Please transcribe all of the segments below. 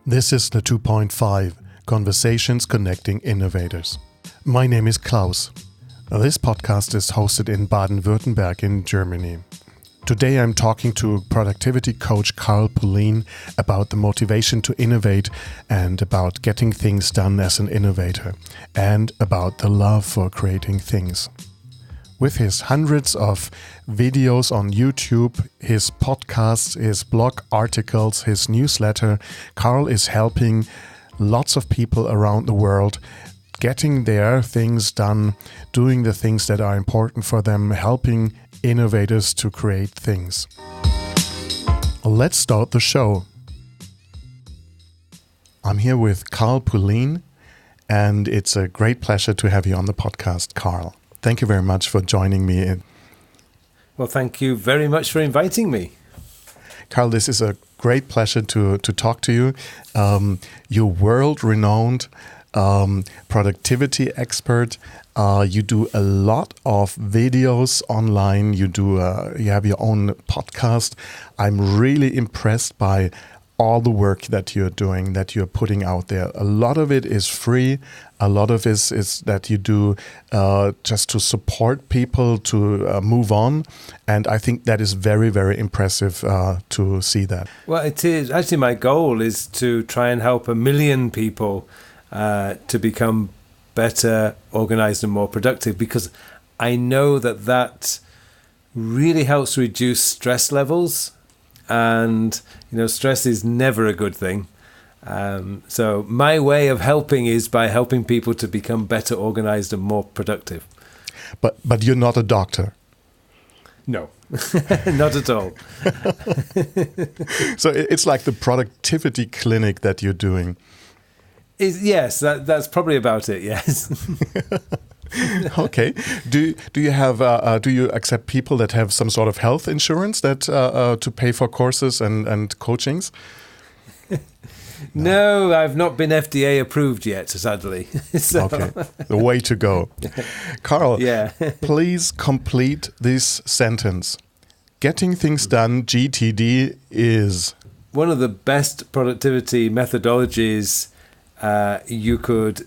This is the 2.5 Conversations Connecting Innovators. My name is Klaus. This podcast is hosted in Baden-Württemberg in Germany. Today I'm talking to productivity coach Carl Pullein about the motivation to innovate and about getting things done as an innovator and about the love for creating things. With his hundreds of videos on YouTube, his podcasts, his blog articles, his newsletter, Carl is helping lots of people around the world getting their things done, doing the things that are important for them, helping innovators to create things. Let's start the show. I'm here with Carl Pullein, and it's a great pleasure to have you on the podcast, Carl. Thank you very much for joining me. Well, thank you very much for inviting me. Carl, this is a great pleasure to talk to you. You're world-renowned productivity expert. You do a lot of videos online. You have your own podcast. I'm really impressed by all the work that you're doing, that you're putting out there. A lot of it is free. A lot of it is that you do just to support people to move on. And I think that is very, very impressive to see that. Well, it is. Actually, my goal is to try and help 1 million people to become better, organized and more productive, because I know that really helps reduce stress levels. And, stress is never a good thing. So my way of helping is by helping people to become better organized and more productive. But you're not a doctor. No, not at all. So it's like the productivity clinic that you're doing. Yes, that's probably about it, yes. Okay. Do you have do you accept people that have some sort of health insurance that to pay for courses and coachings? No, I've not been FDA approved yet, sadly. So. Okay, the way to go. Carl, yeah. Please complete this sentence. Getting things done, GTD, is one of the best productivity methodologies you could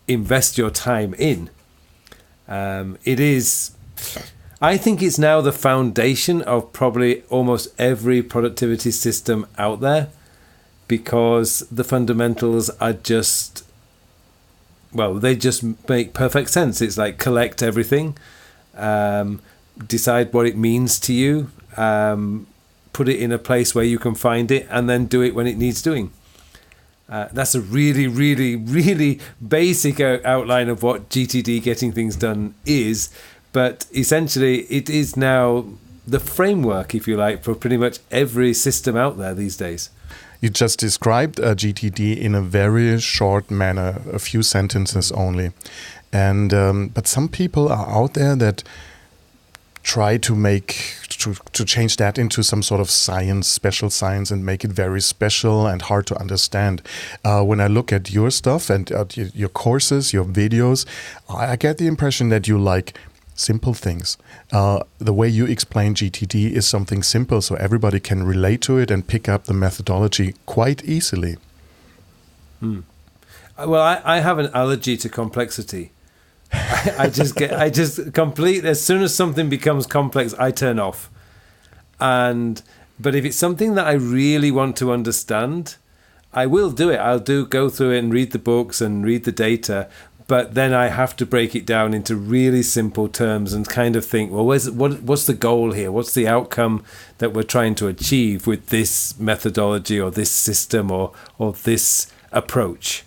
invest your time in. It is, I think it's now the foundation of probably almost every productivity system out there, because the fundamentals are they just make perfect sense. It's like collect everything, decide what it means to you, put it in a place where you can find it, and then do it when it needs doing. That's a really, really, really basic outline of what GTD, getting things done, is. But essentially, it is now the framework, if you like, for pretty much every system out there these days. You just described GTD in a very short manner, a few sentences only. And but some people are out there that try to change that into some sort of science, special science, and make it very special and hard to understand. When I look at your stuff and your courses, your videos, I get the impression that you like simple things. The way you explain GTD is something simple, so everybody can relate to it and pick up the methodology quite easily. Well, I have an allergy to complexity. I just complete, as soon as something becomes complex, I turn off. But if it's something that I really want to understand, I will do it. I'll go through it and read the books and read the data. But then I have to break it down into really simple terms and kind of think, well, what's the goal here? What's the outcome that we're trying to achieve with this methodology or this system or this approach?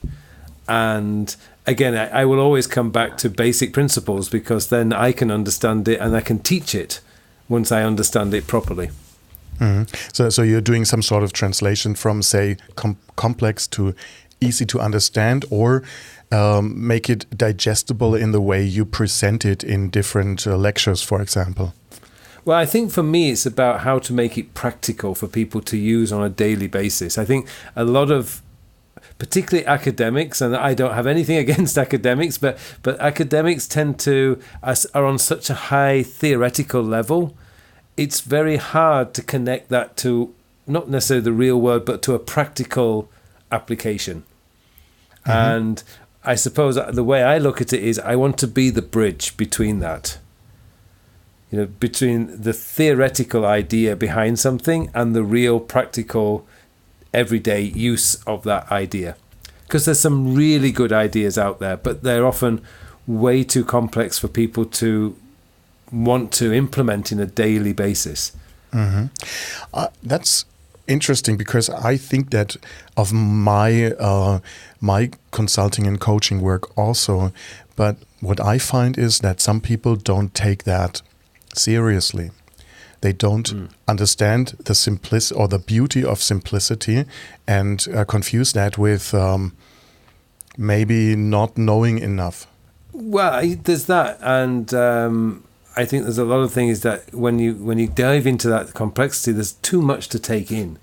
And again, I will always come back to basic principles, because then I can understand it and I can teach it once I understand it properly. Mm-hmm. So you're doing some sort of translation from, say, complex to easy to understand, or make it digestible in the way you present it in different lectures, for example? Well, I think for me, it's about how to make it practical for people to use on a daily basis. I think a lot of, particularly academics, and I don't have anything against academics, but academics are on such a high theoretical level. It's very hard to connect that to not necessarily the real world, but to a practical application. And I suppose the way I look at it is I want to be the bridge between that. Between the theoretical idea behind something and the real practical everyday use of that idea. Because there's some really good ideas out there, but they're often way too complex for people to want to implement in a daily basis. That's interesting, because I think that of my my consulting and coaching work also, but what I find is that some people don't take that seriously. They don't understand the simplicity or the beauty of simplicity, and confuse that with maybe not knowing enough. Well, there's that, and I think there's a lot of things that when you dive into that complexity, there's too much to take in.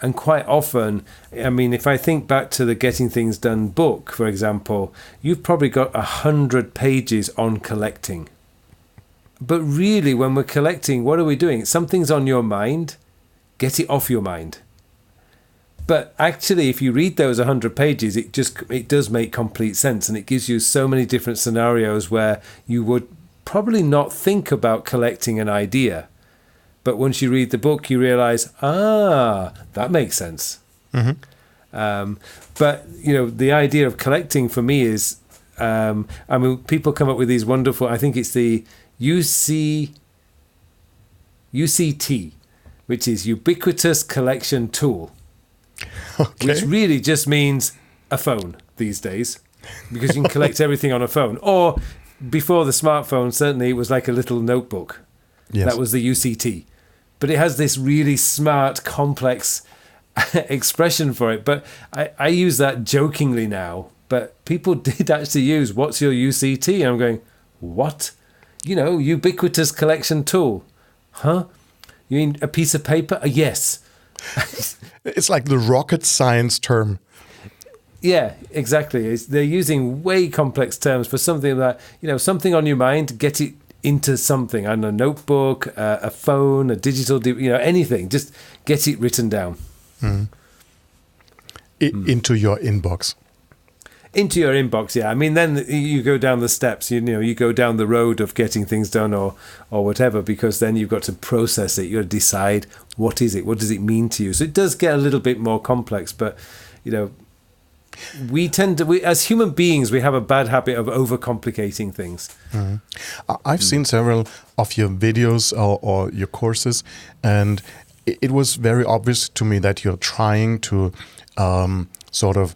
And quite often, I mean, if I think back to the Getting Things Done book, for example, you've probably got 100 pages on collecting. But really, when we're collecting, what are we doing? Something's on your mind, get it off your mind. But actually, if you read those 100 pages, it does make complete sense, and it gives you so many different scenarios where you would probably not think about collecting an idea. But once you read the book, you realize, that makes sense. But, the idea of collecting for me is, people come up with these wonderful, I think it's the UCT, which is Ubiquitous Collection Tool, which really just means a phone these days, because you can collect everything on a phone. Or before the smartphone, certainly it was like a little notebook. Yes. That was the UCT. But it has this really smart, complex expression for it. But I use that jokingly now. But people did actually use, what's your UCT? And I'm going, what? Ubiquitous collection tool. Huh? You mean a piece of paper? Yes. It's like the rocket science term. Yeah, exactly. They're using way complex terms for something that, something on your mind, get it into something, a notebook, a phone, a digital, anything. Just get it written down. Into your inbox. Into your inbox, yeah. I mean, then you go down the steps, you go down the road of getting things done or whatever, because then you've got to process it. You've got to decide, what is it? What does it mean to you? So it does get a little bit more complex, but, we as human beings, we have a bad habit of overcomplicating things. I've seen several of your videos or your courses, and it was very obvious to me that you're trying to sort of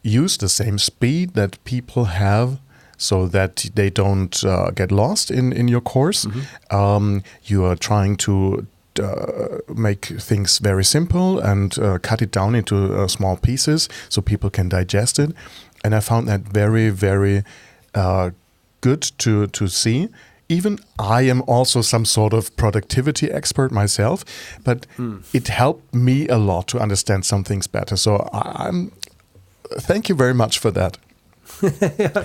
use the same speed that people have, so that they don't get lost in your course. You are trying to make things very simple and cut it down into small pieces so people can digest it. And I found that very, very good to see. Even I am also some sort of productivity expert myself, but it helped me a lot to understand some things better. So thank you very much for that.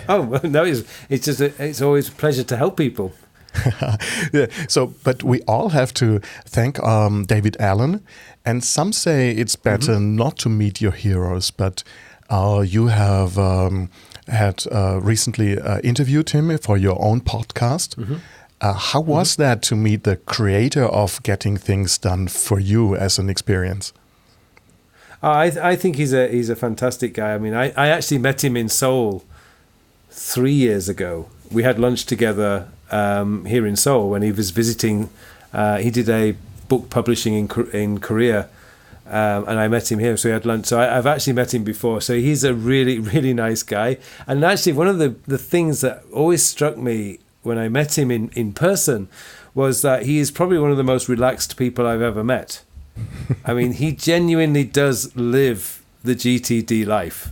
Oh, no, it's always a pleasure to help people. Yeah. So, but we all have to thank David Allen, and some say it's better not to meet your heroes, but you have had recently interviewed him for your own podcast. How was that to meet the creator of Getting Things Done for you as an experience? I think he's a fantastic guy. I mean, I actually met him in Seoul 3 years ago. We had lunch together here in Seoul when he was visiting. He did a book publishing in Korea, and I met him here. So we had lunch. So I've actually met him before. So he's a really, really nice guy. And actually, one of the things that always struck me when I met him in person was that he is probably one of the most relaxed people I've ever met. I mean, he genuinely does live the GTD life.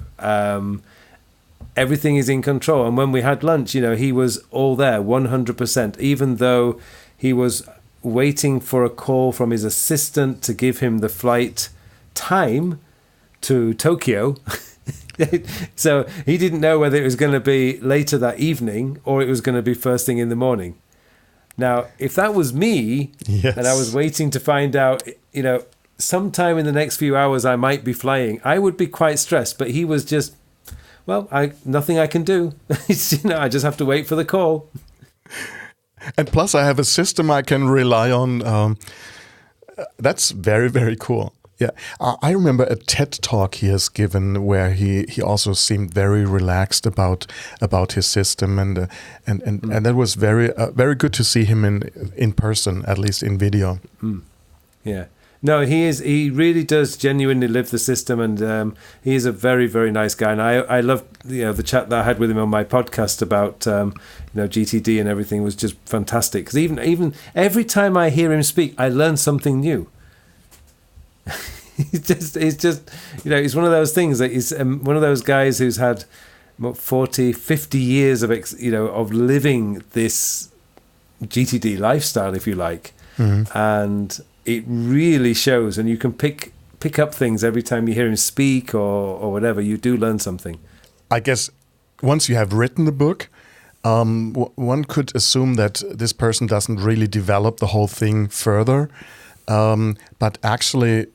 Everything is in control. And when we had lunch, he was all there, 100%, even though he was waiting for a call from his assistant to give him the flight time to Tokyo. So he didn't know whether it was going to be later that evening or it was going to be first thing in the morning. Now, if that was me, yes, and I was waiting to find out, sometime in the next few hours I might be flying, I would be quite stressed. But he was just, well, nothing I can do. I just have to wait for the call. And plus, I have a system I can rely on. That's very, very cool. Yeah, I remember a TED talk he has given where he also seemed very relaxed about his system, and that was very good to see him in person, at least in video. Yeah. No, he really does genuinely live the system, and he is a very, very nice guy. And I love the chat that I had with him on my podcast about GTD and everything was just fantastic. Because even every time I hear him speak, I learn something new. he's just he's one of those things that he's one of those guys who's had 40, 50 years of of living this GTD lifestyle, if you like, and it really shows, and you can pick up things every time you hear him speak or whatever. You do learn something. I guess once you have written the book, one could assume that this person doesn't really develop the whole thing further, but actually,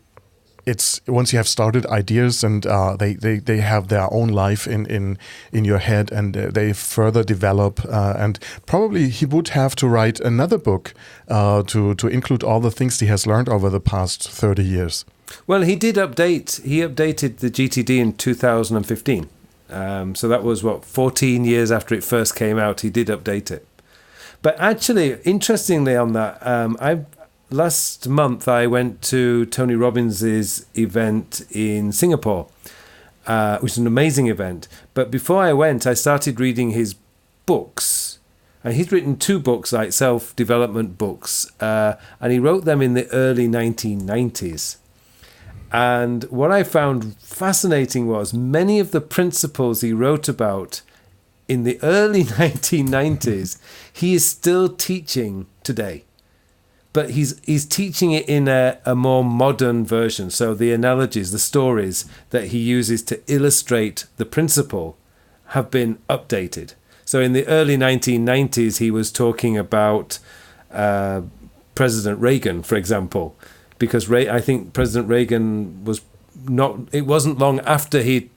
it's once you have started ideas and they have their own life in your head, and they further develop, and probably he would have to write another book to include all the things he has learned over the past 30 years. Well, he updated the GTD in 2015, so that was 14 years after it first came out. He did update it. But actually, interestingly on that, last month, I went to Tony Robbins' event in Singapore, which was an amazing event. But before I went, I started reading his books. And he's written 2 books, like self-development books, and he wrote them in the early 1990s. And what I found fascinating was many of the principles he wrote about in the early 1990s, he is still teaching today. But he's teaching it in a more modern version. So the analogies, the stories that he uses to illustrate the principle have been updated. So in the early 1990s, he was talking about President Reagan, for example, because I think President Reagan it wasn't long after he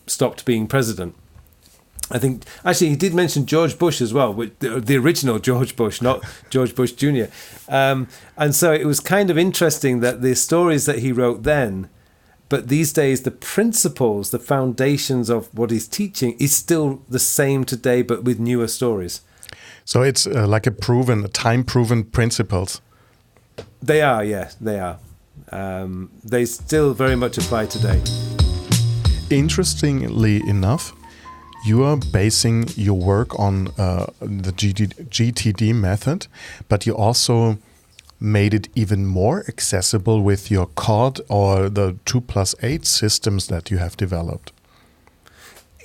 stopped being president. I think, actually, he did mention George Bush as well, the original George Bush, not George Bush Jr. And so it was kind of interesting that the stories that he wrote then, but these days the principles, the foundations of what he's teaching is still the same today, but with newer stories. So it's like time-proven principles. They are, yes, they are. They still very much apply today. Interestingly enough, you are basing your work on the GTD method, but you also made it even more accessible with your COD or the 2+8 systems that you have developed.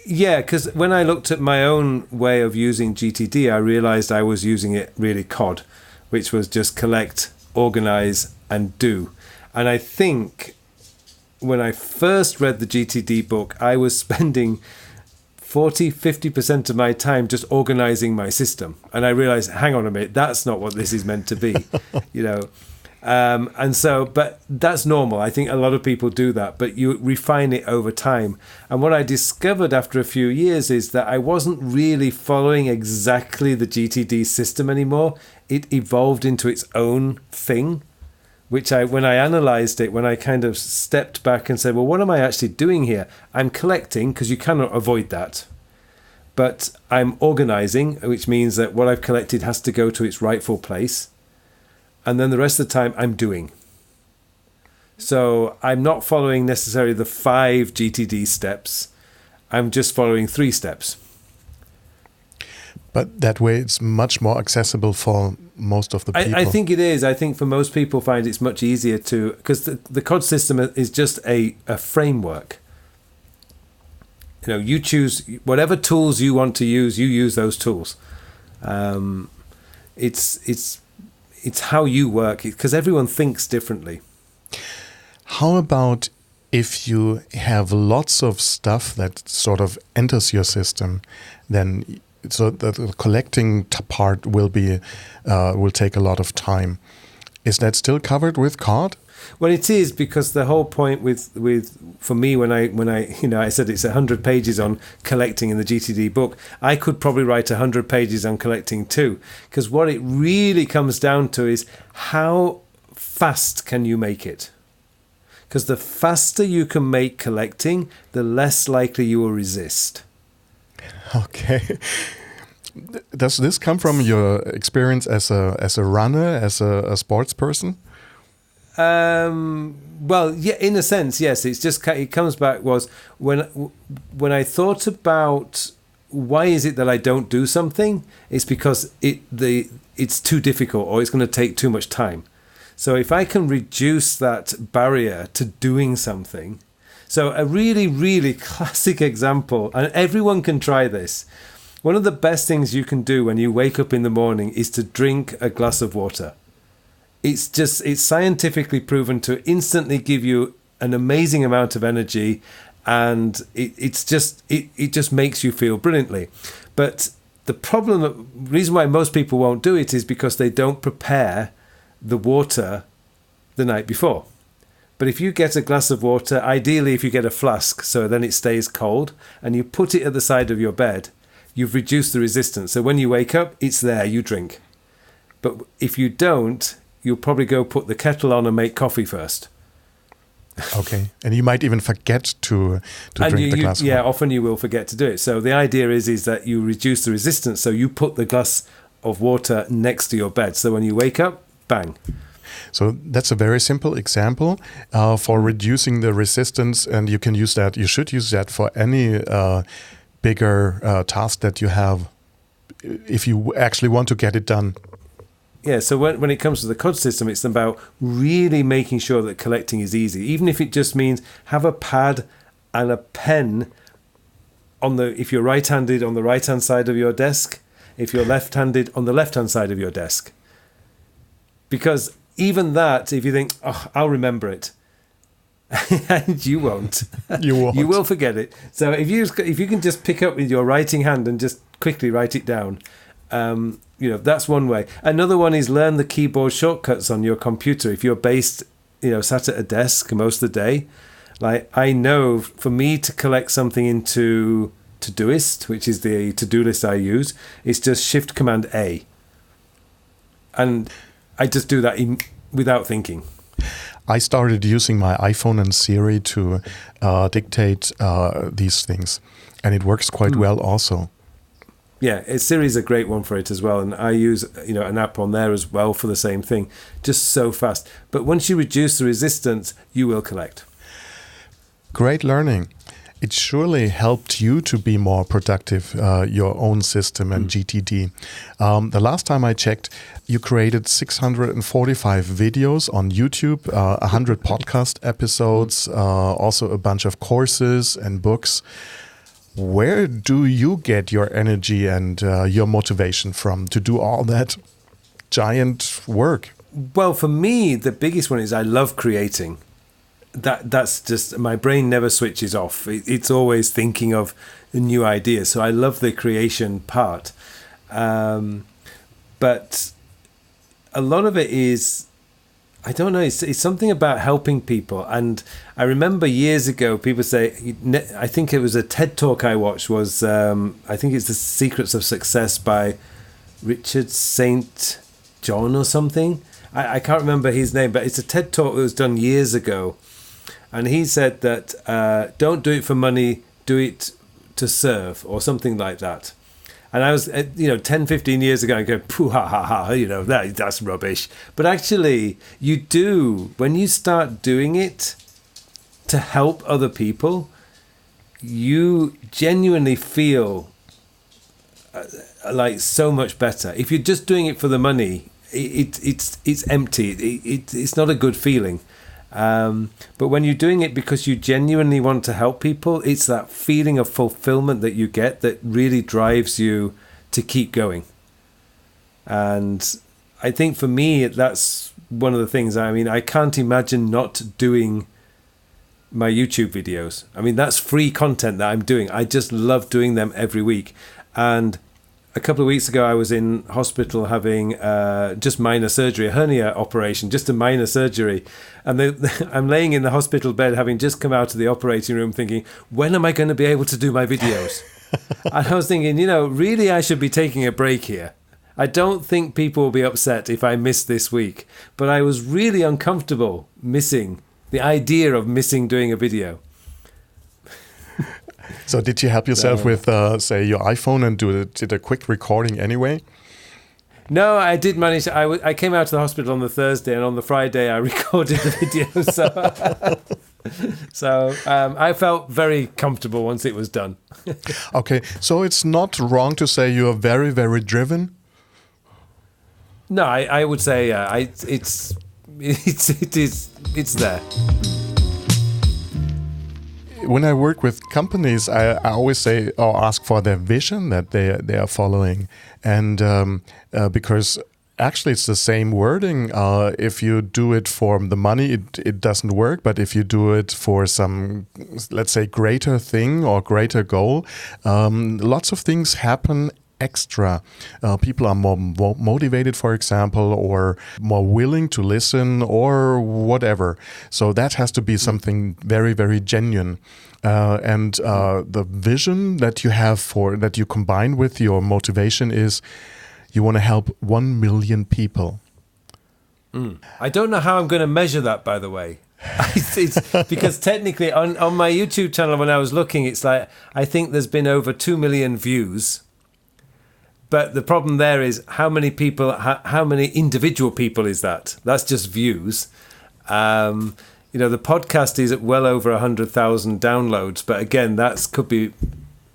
Yeah, because when I looked at my own way of using GTD, I realized I was using it really COD, which was just collect, organize, and do. And I think when I first read the GTD book, I was spending 40-50% of my time just organizing my system, and I realized, hang on a minute, that's not what this is meant to be. And so, but that's normal. I think a lot of people do that, but you refine it over time. And what I discovered after a few years is that I wasn't really following exactly the GTD system anymore. It evolved into its own thing, which when I analyzed it, when I kind of stepped back and said, well, what am I actually doing here? I'm collecting, because you cannot avoid that. But I'm organizing, which means that what I've collected has to go to its rightful place. And then the rest of the time, I'm doing. So I'm not following necessarily the 5 GTD steps. I'm just following 3 steps. But that way it's much more accessible for most of the people. I think it is. I think for most people find it's much easier to, because the COD system is just a framework. You choose whatever tools you want to use, you use those tools. It's how you work, because everyone thinks differently. How about if you have lots of stuff that sort of enters your system, then so the collecting part will take a lot of time. Is that still covered with COD? Well, it is, because the whole point with for me, when I I said it's 100 pages on collecting in the GTD book, I could probably write 100 pages on collecting too, because what it really comes down to is how fast can you make it? Because the faster you can make collecting, the less likely you will resist. Okay. Does this come from your experience as a runner, as a sports person? Well, yeah, in a sense, yes. It comes back was when I thought about why is it that I don't do something, it's because it's too difficult or it's going to take too much time. So if I can reduce that barrier to doing something, so a really, really classic example, and everyone can try this. One of the best things you can do when you wake up in the morning is to drink a glass of water. It's scientifically proven to instantly give you an amazing amount of energy, and it just makes you feel brilliantly. But the reason why most people won't do it is because they don't prepare the water the night before. But if you get a glass of water, ideally if you get a flask, so then it stays cold, and you put it at the side of your bed, you've reduced the resistance. So when you wake up, it's there, you drink. But if you don't, you'll probably go put the kettle on and make coffee first. Okay. And you might even forget to drink the glass. Yeah, often you will forget to do it. So the idea is that you reduce the resistance. So you put the glass of water next to your bed. So when you wake up, bang. So that's a very simple example for reducing the resistance. And you can use that. You should use that for any bigger task that you have if you actually want to get it done. Yeah, so when it comes to the COD system, it's about really making sure that collecting is easy, even if it just means have a pad and a pen if you're right-handed, on the right-hand side of your desk, if you're left-handed, on the left-hand side of your desk. Because even that, if you think, oh, I'll remember it, and you won't. You won't. You will forget it. So if you can just pick up with your writing hand and just quickly write it down, that's one way. Another one is learn the keyboard shortcuts on your computer. If you're based, sat at a desk most of the day, like I know for me to collect something into Todoist, which is the to-do list I use, it's just Shift Command A. And I just do that without thinking. I started using my iPhone and Siri to dictate these things, and it works quite well also. Yeah, Siri is a great one for it as well, and I use an app on there as well for the same thing, just so fast. But once you reduce the resistance, you will collect. Great learning. It surely helped you to be more productive, your own system and GTD. The last time I checked, you created 645 videos on YouTube, 100 podcast episodes, also a bunch of courses and books. Where do you get your energy and your motivation from to do all that giant work? Well, for me, the biggest one is I love creating. That's just, my brain never switches off. It's always thinking of new ideas. So I love the creation part. But a lot of it is, I don't know, it's something about helping people. And I remember years ago, people say, I think it was a TED talk I watched was, I think it's The Secrets of Success by Richard St. John or something. I can't remember his name, but it's a TED talk that was done years ago. And he said that don't do it for money, do it to serve, or something like that. And I was, 10, 15 years ago, I go, pooh, ha, ha, ha, that's rubbish. But actually, you do, when you start doing it to help other people, you genuinely feel like so much better. If you're just doing it for the money, it's empty. It's not a good feeling. But when you're doing it because you genuinely want to help people, it's that feeling of fulfillment that you get that really drives you to keep going. And I think for me, that's one of the things. I mean, I can't imagine not doing my YouTube videos. I mean, that's free content that I'm doing. I just love doing them every week. And a couple of weeks ago, I was in hospital having just minor surgery, a hernia operation, just a minor surgery. And I'm laying in the hospital bed, having just come out of the operating room thinking, when am I going to be able to do my videos? And I was thinking, really I should be taking a break here. I don't think people will be upset if I miss this week. But I was really uncomfortable missing the idea of missing doing a video. So did you help yourself with, say, your iPhone and did a quick recording anyway? No, I did manage. I came out of the hospital on the Thursday, and on the Friday I recorded the video. So I felt very comfortable once it was done. Okay, so it's not wrong to say you are very, very driven? No, I would say it's there. When I work with companies, I always say or ask for their vision that they are following, and because actually it's the same wording. If you do it for the money, it doesn't work. But if you do it for some, let's say, greater thing or greater goal, lots of things happen extra. People are more motivated, for example, or more willing to listen or whatever. So that has to be something very, very genuine. And the vision that you have that you combine with your motivation is you want to help 1 million people. I don't know how I'm going to measure that, by the way. It's because technically on my YouTube channel, when I was looking, it's like I think there's been over 2 million views. But the problem there is how many people, how many individual people is that? That's just views. The podcast is at well over 100,000 downloads. But again, that could be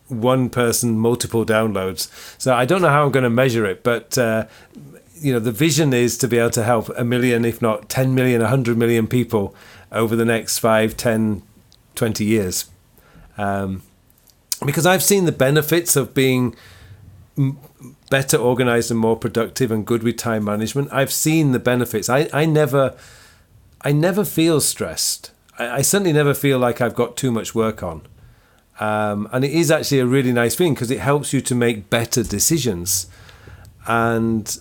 one person, multiple downloads. So I don't know how I'm going to measure it. But, the vision is to be able to help 1 million, if not 10 million, 100 million people over the next 5, 10, 20 years. Because I've seen the benefits of being better organized and more productive and good with time management. I've seen the benefits. I never feel stressed. I certainly never feel like I've got too much work on. And it is actually a really nice thing because it helps you to make better decisions. But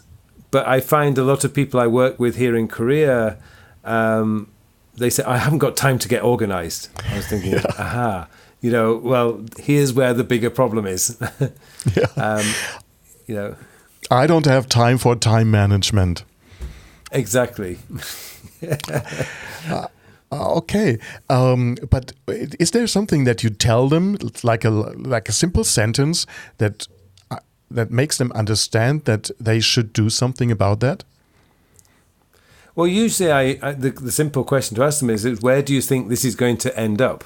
I find a lot of people I work with here in Korea, they say, I haven't got time to get organized. I was thinking, aha. Well, here's where the bigger problem is. I don't have time for time management. Exactly. Okay, but is there something that you tell them, like a simple sentence that makes them understand that they should do something about that? Well, usually the simple question to ask them is where do you think this is going to end up?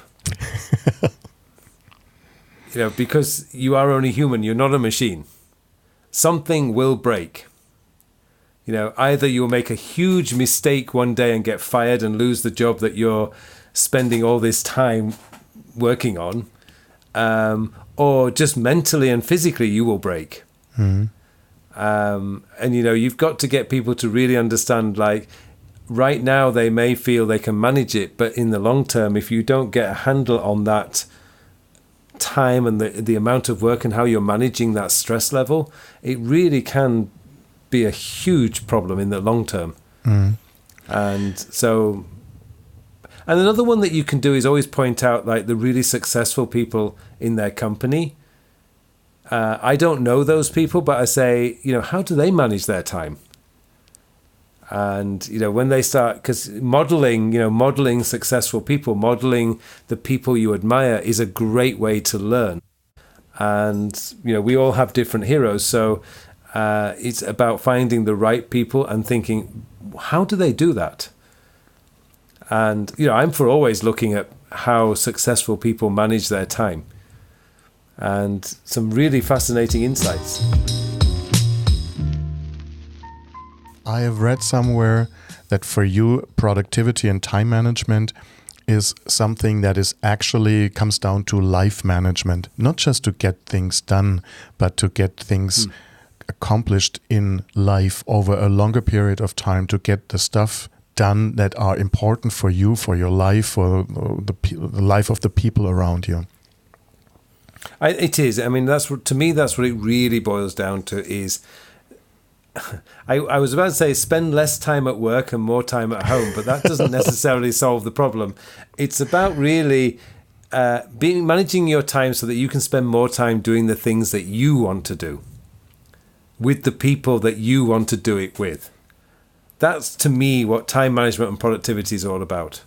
Because you are only human, you're not a machine. Something will break. Either you'll make a huge mistake one day and get fired and lose the job that you're spending all this time working on, or just mentally and physically you will break. Mm-hmm. And you've got to get people to really understand, like, right now they may feel they can manage it, but in the long term, if you don't get a handle on that time and the amount of work and how you're managing that stress level, it really can be a huge problem in the long term. And another one that you can do is always point out, like, the really successful people in their company. I don't know those people, but I say, how do they manage their time? And, when they start, because modeling successful people, modeling the people you admire is a great way to learn. And, we all have different heroes. So it's about finding the right people and thinking, how do they do that? And, I'm for always looking at how successful people manage their time. And some really fascinating insights. I have read somewhere that for you, productivity and time management is something that is actually comes down to life management, not just to get things done, but to get things accomplished in life over a longer period of time, to get the stuff done that are important for you, for your life, for the life of the people around you. It is. I mean, to me, that's what it really boils down to is, I was about to say spend less time at work and more time at home, but that doesn't necessarily solve the problem. It's about really managing your time so that you can spend more time doing the things that you want to do with the people that you want to do it with. That's, to me, what time management and productivity is all about.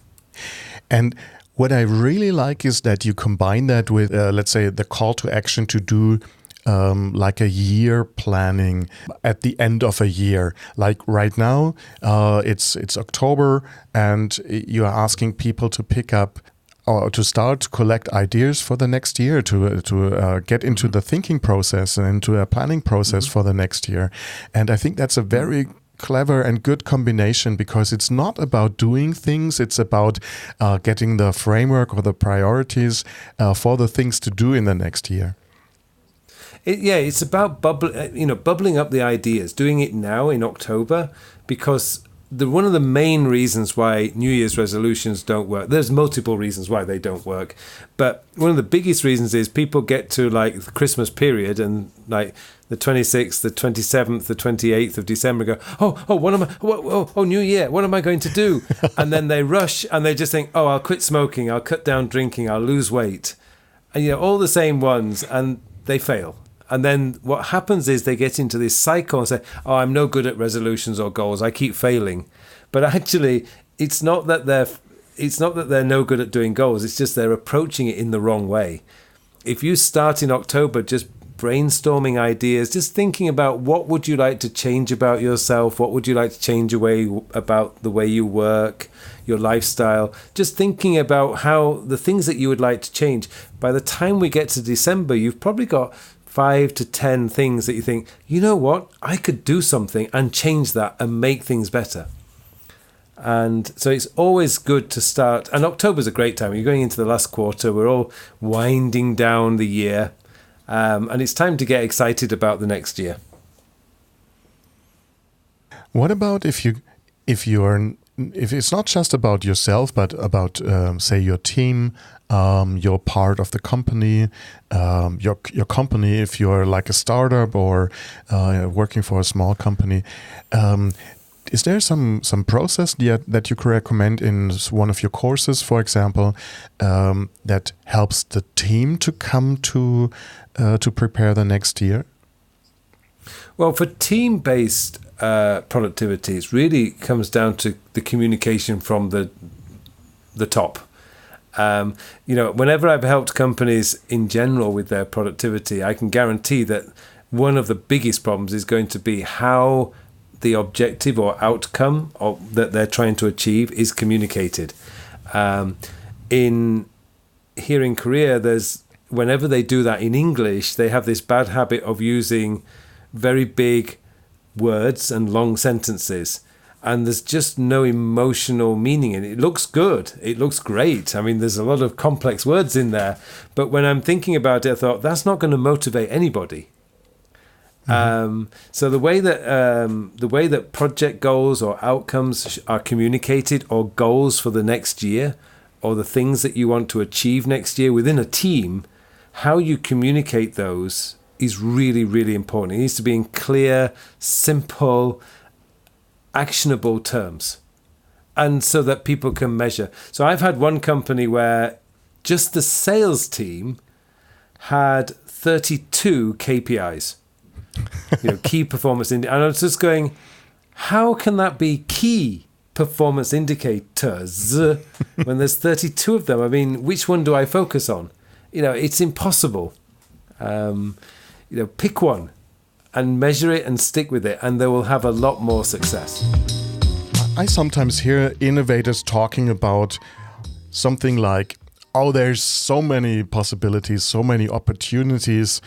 And what I really like is that you combine that with, let's say, the call to action to do like a year planning at the end of a year. Like right now, it's October, and you are asking people to pick up or to start to collect ideas for the next year, to get into the thinking process and into a planning process for the next year. And I think that's a very clever and good combination, because it's not about doing things, it's about getting the framework or the priorities for the things to do in the next year. It's about bubbling up the ideas, doing it now in October, because one of the main reasons why New Year's resolutions don't work, there's multiple reasons why they don't work, but one of the biggest reasons is people get to like the Christmas period and like the 26th, the 27th, the 28th of December go, New Year, what am I going to do? And then they rush and they just think, I'll quit smoking, I'll cut down drinking, I'll lose weight. And all the same ones, and they fail. And then what happens is they get into this cycle and say, I'm no good at resolutions or goals, I keep failing. But actually, it's not that they're no good at doing goals, it's just they're approaching it in the wrong way. If you start in October just brainstorming ideas, just thinking about what would you like to change about yourself, what would you like to change about the way you work, your lifestyle, just thinking about how the things that you would like to change. By the time we get to December, you've probably got 5 to 10 things that you think, you know what, I could do something and change that and make things better. And so it's always good to start. And October's a great time. You're going into the last quarter. We're all winding down the year. And it's time to get excited about the next year. What about if it's not just about yourself, but about, say, your team, you're part of the company, your company, if you're like a startup or working for a small company. Is there some process that you could recommend in one of your courses, for example, that helps the team to come to prepare the next year? Well, for team-based productivity, it really comes down to the communication from the top. Whenever I've helped companies in general with their productivity, I can guarantee that one of the biggest problems is going to be how the objective or outcome that they're trying to achieve is communicated. Here in Korea, whenever they do that in English, they have this bad habit of using very big words and long sentences. And there's just no emotional meaning in it. It looks good. It looks great. I mean, there's a lot of complex words in there. But when I'm thinking about it, I thought, that's not going to motivate anybody. So the way that project goals or outcomes are communicated, or goals for the next year, or the things that you want to achieve next year within a team, how you communicate those is really, really important. It needs to be in clear, simple, actionable terms, and so that people can measure. So I've had one company where just the sales team had 32 KPIs, key performance indicators. And I was just going, how can that be key performance indicators when there's 32 of them? I mean, which one do I focus on? It's impossible. Pick one and measure it and stick with it, and they will have a lot more success. I sometimes hear innovators talking about something like, there's so many possibilities, so many opportunities,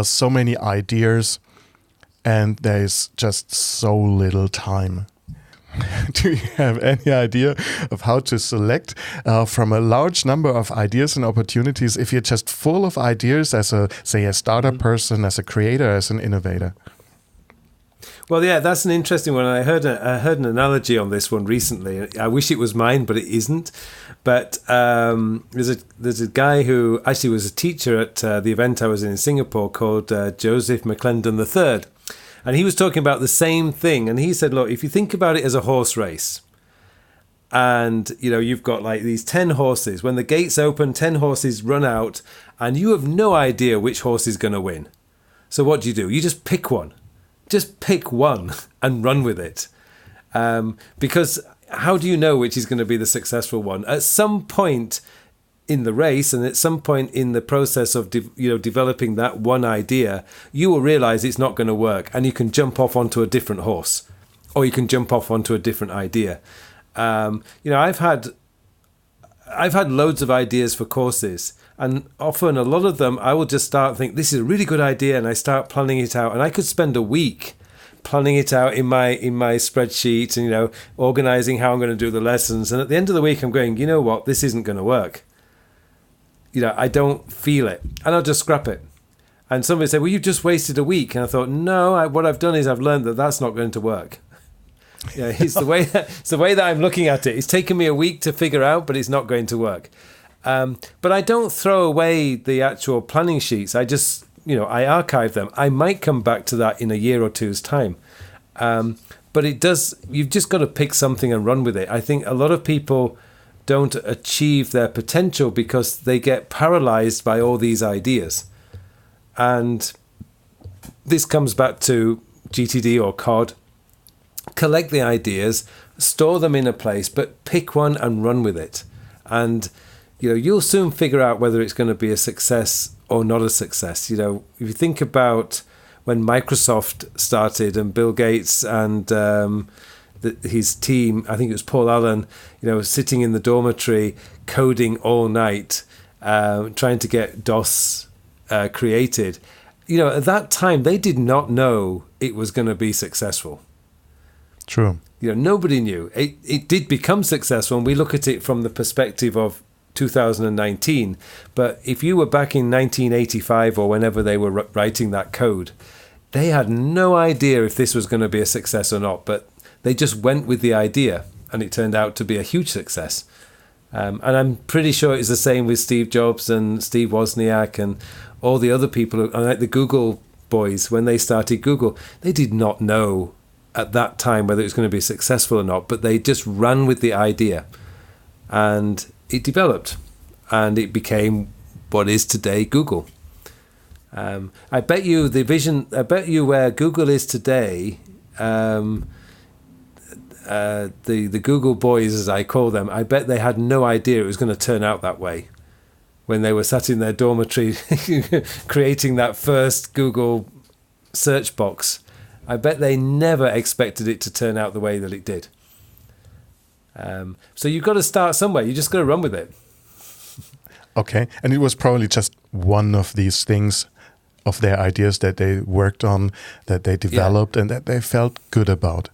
so many ideas, and there's just so little time. Do you have any idea of how to select from a large number of ideas and opportunities if you're just full of ideas as a startup person, as a creator, as an innovator? Well, yeah, that's an interesting one. I heard an analogy on this one recently. I wish it was mine, but it isn't. But there's a guy who actually was a teacher at the event I was in Singapore called Joseph McClendon III. And he was talking about the same thing. And he said, look, if you think about it as a horse race, and, you've got like these 10 horses. When the gates open, 10 horses run out, and you have no idea which horse is going to win. So what do? You just pick one. Just pick one and run with it. Because how do you know which is going to be the successful one? At some point in the race and at some point in the process of developing that one idea, you will realize it's not going to work, and you can jump off onto a different horse, or you can jump off onto a different idea. I've had loads of ideas for courses, and often a lot of them I will just start think this is a really good idea, and I start planning it out, and I could spend a week planning it out in my spreadsheet and organizing how I'm going to do the lessons, and at the end of the week I'm going, you know what, this isn't going to work. I don't feel it, and I'll just scrap it. And somebody said, well, you've just wasted a week, and I thought, no, what I've done is I've learned that that's not going to work. It's the way that I'm looking at it. It's taken me a week to figure out, but it's not going to work. But I don't throw away the actual planning sheets. I just, I archive them. I might come back to that in a year or two's time. But you've just got to pick something and run with it. I think a lot of people don't achieve their potential because they get paralyzed by all these ideas. And this comes back to GTD or COD. Collect the ideas, store them in a place, but pick one and run with it. And, you'll soon figure out whether it's going to be a success or not a success. If you think about when Microsoft started and Bill Gates and his team, I think it was Paul Allen, sitting in the dormitory, coding all night, trying to get DOS created. At that time, they did not know it was going to be successful. True. Nobody knew. It did become successful, and we look at it from the perspective of 2019. But if you were back in 1985 or whenever they were writing that code, they had no idea if this was going to be a success or not. But they just went with the idea, and it turned out to be a huge success. And I'm pretty sure it's the same with Steve Jobs and Steve Wozniak and all the other people, like the Google boys, when they started Google, they did not know at that time whether it was going to be successful or not, but they just ran with the idea, and it developed, and it became what is today Google. I bet you where Google is today, the Google boys, as I call them, I bet they had no idea it was going to turn out that way when they were sat in their dormitory creating that first Google search box. I bet they never expected it to turn out the way that it did. So you've got to start somewhere. You just got to run with it. Okay. And it was probably just one of these things, of their ideas that they worked on, that they developed, and that they felt good about.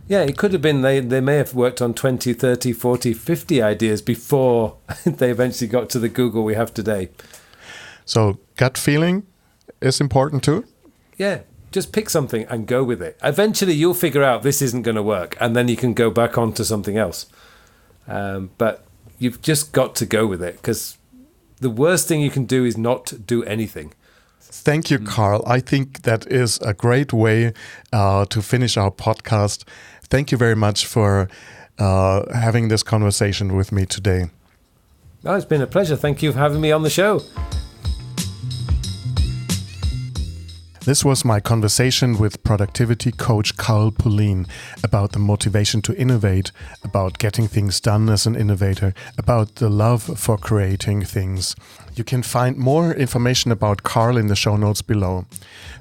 Yeah, it could have been they may have worked on 20, 30, 40, 50 ideas before they eventually got to the Google we have today. So gut feeling is important too? Yeah. Just pick something and go with it. Eventually, you'll figure out this isn't going to work, and then you can go back on to something else. But you've just got to go with it, because the worst thing you can do is not do anything. Thank you, Carl. I think that is a great way to finish our podcast. Thank you very much for having this conversation with me today. Oh, it's been a pleasure. Thank you for having me on the show. This was my conversation with productivity coach Carl Pullein about the motivation to innovate, about getting things done as an innovator, about the love for creating things. You can find more information about Carl in the show notes below.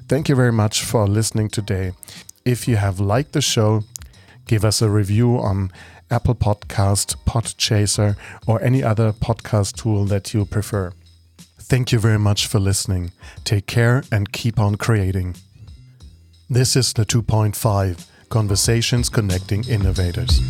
Thank you very much for listening today. If you have liked the show, give us a review on Apple Podcast, Podchaser, or any other podcast tool that you prefer. Thank you very much for listening. Take care and keep on creating. This is the 2.5 Conversations Connecting Innovators.